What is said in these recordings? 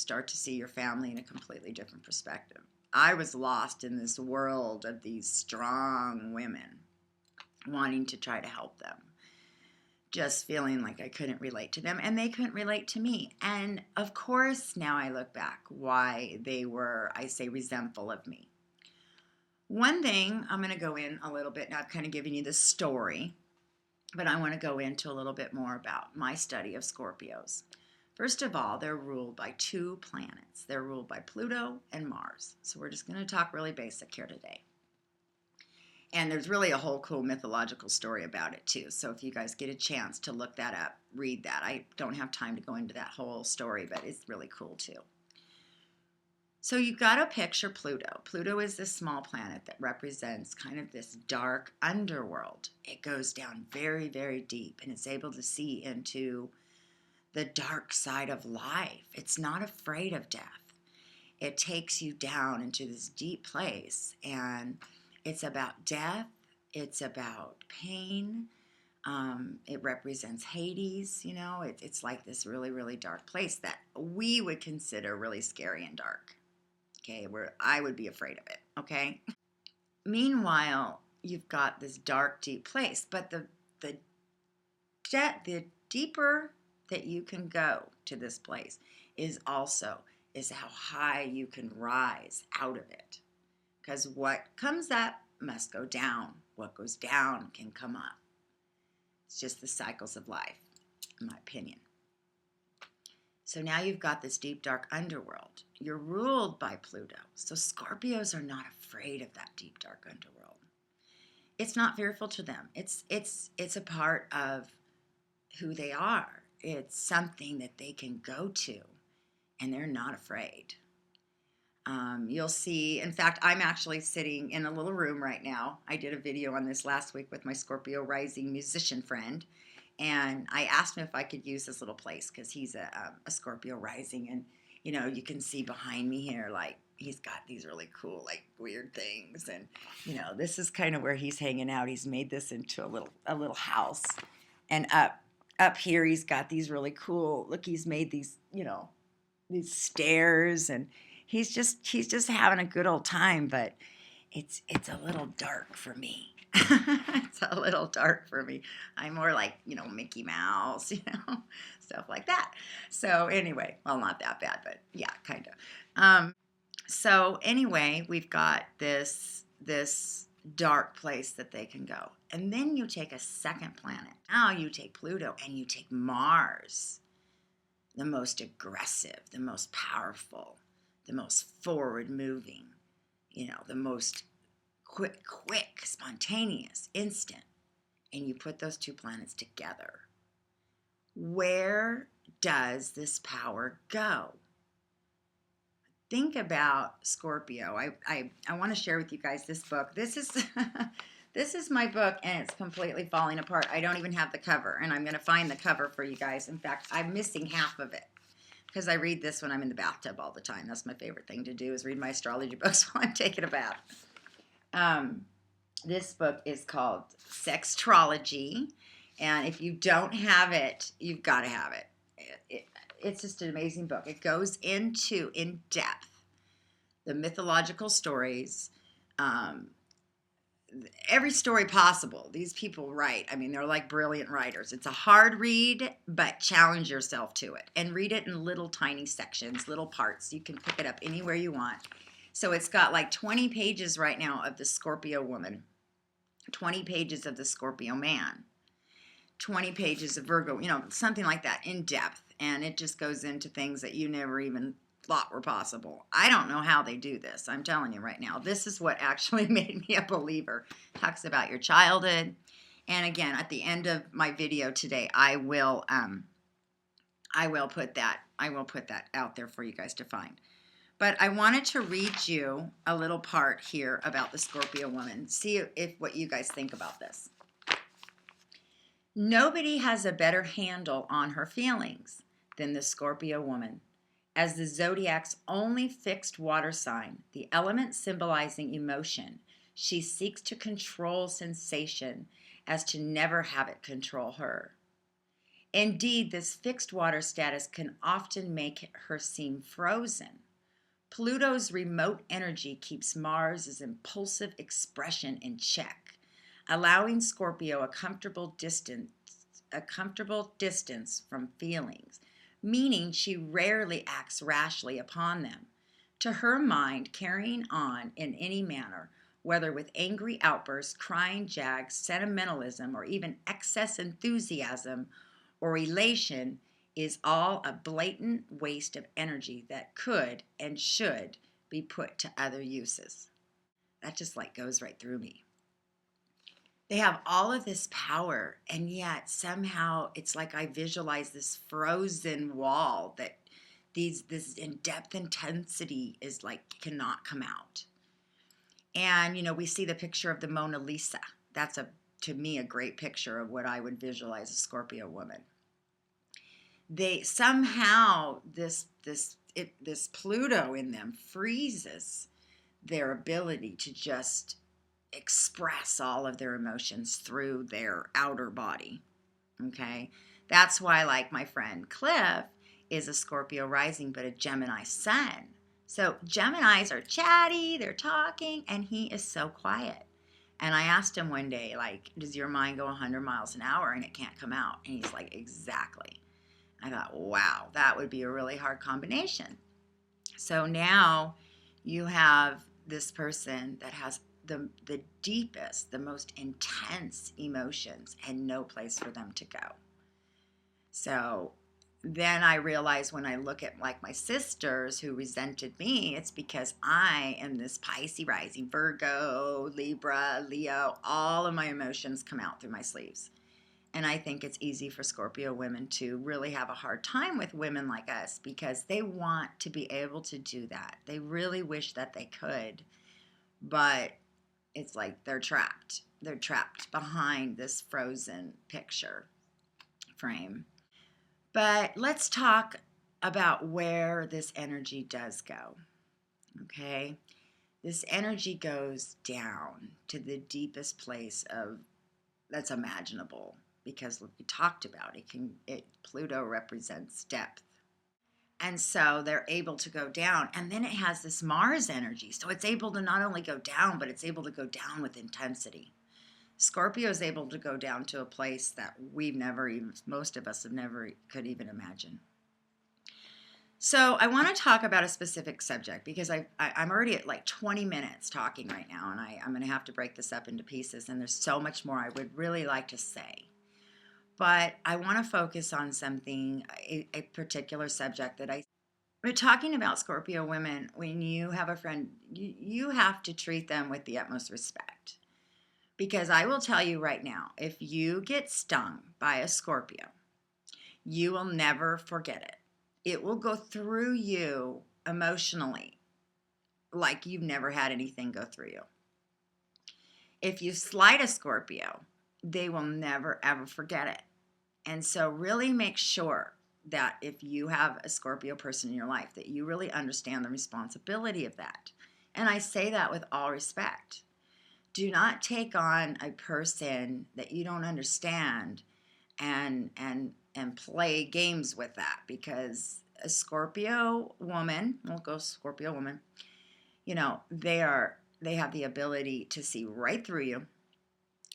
start to see your family in a completely different perspective. I was lost in this world of these strong women wanting to try to help them, just feeling like I couldn't relate to them and they couldn't relate to me. And of course, now I look back why they were, I say, resentful of me. One thing, I'm going to go in a little bit now. I've kind of given you the story, but I want to go into a little bit more about my study of Scorpios. First of all, they're ruled by two planets. They're ruled by Pluto and Mars. So we're just going to talk really basic here today. And there's really a whole cool mythological story about it too. So if you guys get a chance to look that up, read that. I don't have time to go into that whole story, but it's really cool too. So you've got to picture Pluto. Pluto is this small planet that represents kind of this dark underworld. It goes down very, very deep, and it's able to see into the dark side of life. It's not afraid of death. It takes you down into this deep place, and it's about death. It's about pain. It represents Hades. You know, it's like this really, really dark place that we would consider really scary and dark. Okay, where I would be afraid of it, okay? Meanwhile, you've got this dark, deep place, but the deeper that you can go to this place is how high you can rise out of it. Because what comes up must go down. What goes down can come up. It's just the cycles of life, in my opinion. So now you've got this deep, dark underworld. You're ruled by Pluto. So Scorpios are not afraid of that deep, dark underworld. It's not fearful to them. It's a part of who they are. It's something that they can go to, and they're not afraid. You'll see, in fact, I'm actually sitting in a little room right now. I did a video on this last week with my Scorpio rising musician friend. And I asked him if I could use this little place because he's a Scorpio rising. And, you know, you can see behind me here, like, he's got these really cool, like, weird things. And, you know, this is kind of where he's hanging out. He's made this into a little house. And up here, he's got these really cool, look, he's made these, you know, these stairs. And he's just having a good old time. But it's a little dark for me. It's a little dark for me. I'm more like, you know, Mickey Mouse, you know, stuff like that. So anyway, well, not that bad, but yeah, kind of. So anyway, we've got this dark place that they can go. And then you take a second planet. Now you take Pluto and you take Mars, the most aggressive, the most powerful, the most forward moving, you know, the most quick, spontaneous, instant, and you put those two planets together. Where does this power go? Think about Scorpio. I want to share with you guys this book. This is this is my book, and it's completely falling apart. I don't even have the cover, and I'm going to find the cover for you guys. In fact, I'm missing half of it because I read this when I'm in the bathtub all the time. That's my favorite thing to do, is read my astrology books while I'm taking a bath. This book is called Sextrology, and if you don't have it, you've got to have it. It's just an amazing book. It goes into, in depth, the mythological stories, every story possible. These people write. I mean, they're like brilliant writers. It's a hard read, but challenge yourself to it, and read it in little tiny sections, little parts. You can pick it up anywhere you want. So it's got like 20 pages right now of the Scorpio woman, 20 pages of the Scorpio man, 20 pages of Virgo, you know, something like that, in depth. And it just goes into things that you never even thought were possible. I don't know how they do this. I'm telling you right now, this is what actually made me a believer. Talks about your childhood. And again, at the end of my video today, I will put that out there for you guys to find. But I wanted to read you a little part here about the Scorpio woman. See what you guys think about this. Nobody has a better handle on her feelings than the Scorpio woman. As the zodiac's only fixed water sign, the element symbolizing emotion, she seeks to control sensation as to never have it control her. Indeed, this fixed water status can often make her seem frozen. Pluto's remote energy keeps Mars' impulsive expression in check, allowing Scorpio a comfortable distance from feelings, meaning she rarely acts rashly upon them. To her mind, carrying on in any manner, whether with angry outbursts, crying jags, sentimentalism, or even excess enthusiasm or elation, is all a blatant waste of energy that could and should be put to other uses. That just like goes right through me. They have all of this power, and yet somehow it's like I visualize this frozen wall that this in depth intensity is like cannot come out. And we see the picture of the Mona Lisa. That's a to me a great picture of what I would visualize a Scorpio woman. They somehow this Pluto in them freezes their ability to just express all of their emotions through their outer body. Okay. That's why, like my friend Cliff is a Scorpio rising, but a Gemini sun. So Geminis are chatty, they're talking, and he is so quiet. And I asked him one day, like, does your mind go 100 miles an hour and it can't come out? And he's like, exactly. I thought, wow, that would be a really hard combination. So now you have this person that has the deepest, the most intense emotions and no place for them to go. So then I realized when I look at like my sisters who resented me, it's because I am this Pisces rising, Virgo, Libra, Leo, all of my emotions come out through my sleeves. And I think it's easy for Scorpio women to really have a hard time with women like us because they want to be able to do that. They really wish that they could, but it's like they're trapped. They're trapped behind this frozen picture frame. But let's talk about where this energy does go. Okay? This energy goes down to the deepest place of that's imaginable because we talked about Pluto represents depth. And so they're able to go down. And then it has this Mars energy. So it's able to not only go down, but it's able to go down with intensity. Scorpio is able to go down to a place that most of us have never could even imagine. So I want to talk about a specific subject because I'm already at like 20 minutes talking right now, and I'm going to have to break this up into pieces, and there's so much more I would really like to say. But I want to focus on something, a particular subject that we're talking about Scorpio women. When you have a friend, you have to treat them with the utmost respect. Because I will tell you right now, if you get stung by a Scorpio, you will never forget it. It will go through you emotionally like you've never had anything go through you. If you slight a Scorpio, they will never ever forget it. And so really make sure that if you have a Scorpio person in your life, that you really understand the responsibility of that. And I say that with all respect. Do not take on a person that you don't understand and play games with that, because a Scorpio woman, we'll go Scorpio woman, they have the ability to see right through you,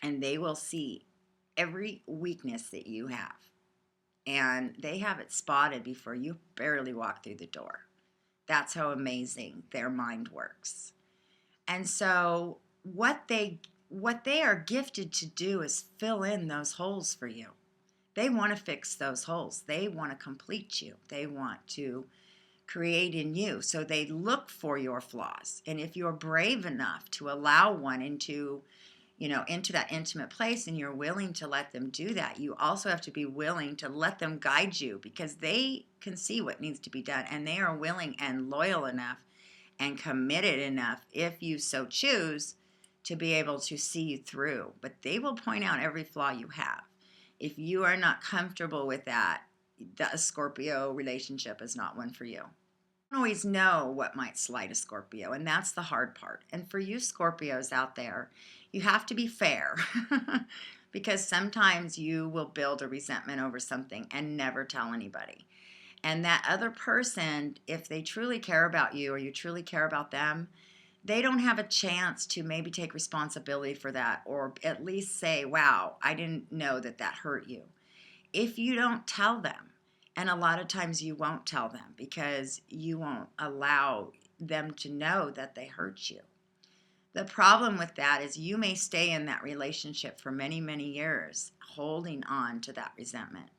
and they will see every weakness that you have. And they have it spotted before you barely walk through the door. That's how amazing their mind works. And so what they are gifted to do is fill in those holes for you. They want to fix those holes. They want to complete you. They want to create in you. So they look for your flaws. And if you're brave enough to allow one into that intimate place, and you're willing to let them do that, you also have to be willing to let them guide you, because they can see what needs to be done, and they are willing and loyal enough and committed enough, if you so choose, to be able to see you through. But they will point out every flaw you have. If you are not comfortable with that, the Scorpio relationship is not one for you. You don't always know what might slight a Scorpio, and that's the hard part. And for you Scorpios out there, you have to be fair because sometimes you will build a resentment over something and never tell anybody. And that other person, if they truly care about you or you truly care about them, they don't have a chance to maybe take responsibility for that, or at least say, wow, I didn't know that that hurt you. If you don't tell them, and a lot of times you won't tell them because you won't allow them to know that they hurt you. The problem with that is you may stay in that relationship for many, many years holding on to that resentment.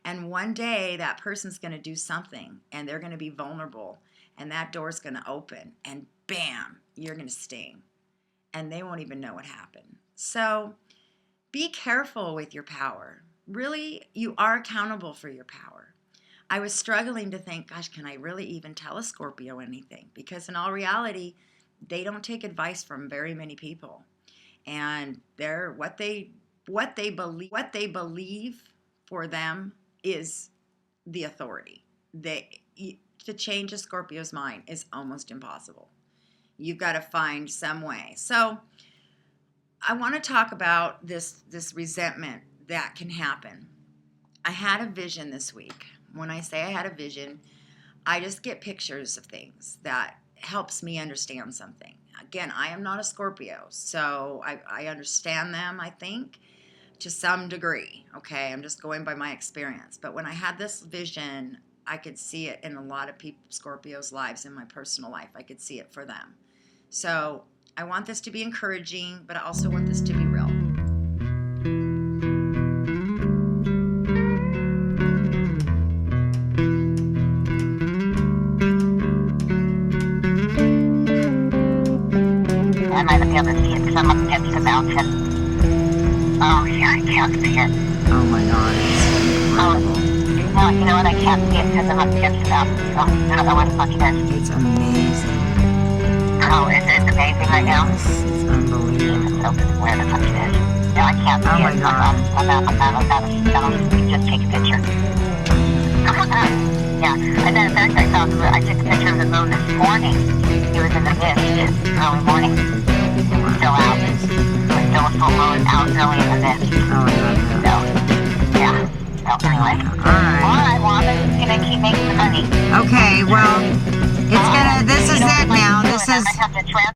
And one day that person's going to do something and they're going to be vulnerable and that door's going to open and bam, you're going to sting. And they won't even know what happened. So be careful with your power. Really, you are accountable for your power. I was struggling to think, gosh, can I really even tell a Scorpio anything? Because in all reality, they don't take advice from very many people. And what they believe for them is the authority. To change a Scorpio's mind is almost impossible. You've got to find some way. So I want to talk about this resentment that can happen. I had a vision this week. When I say I had a vision, I just get pictures of things that helps me understand something. Again, I am not a Scorpio, so I understand them, I think, to some degree. Okay, I'm just going by my experience. But when I had this vision, I could see it in a lot of Scorpios' lives in my personal life. I could see it for them. So I want this to be encouraging, but I also want this to be real. I might have been able to see it because I'm up against the mountain. Oh, yeah, I can't see it. Oh my God, it's incredible. No, you know what? I can't see it because I'm up against the mountain. So I don't know what the fuck it is. It's amazing. Oh, is it amazing right now? It's unbelievable. So where the fuck it is? No, I can't see it. Oh my God. I'll just take a picture. Yeah, and then in fact I took a picture of the moon this morning. It was in the mist early morning. It was still out. It was still a full moon out early in the mist. Oh, I love that. So, yeah. So anyway. Alright. Well, I'm just gonna keep making the money. Okay, well, this is it now. This is... I have to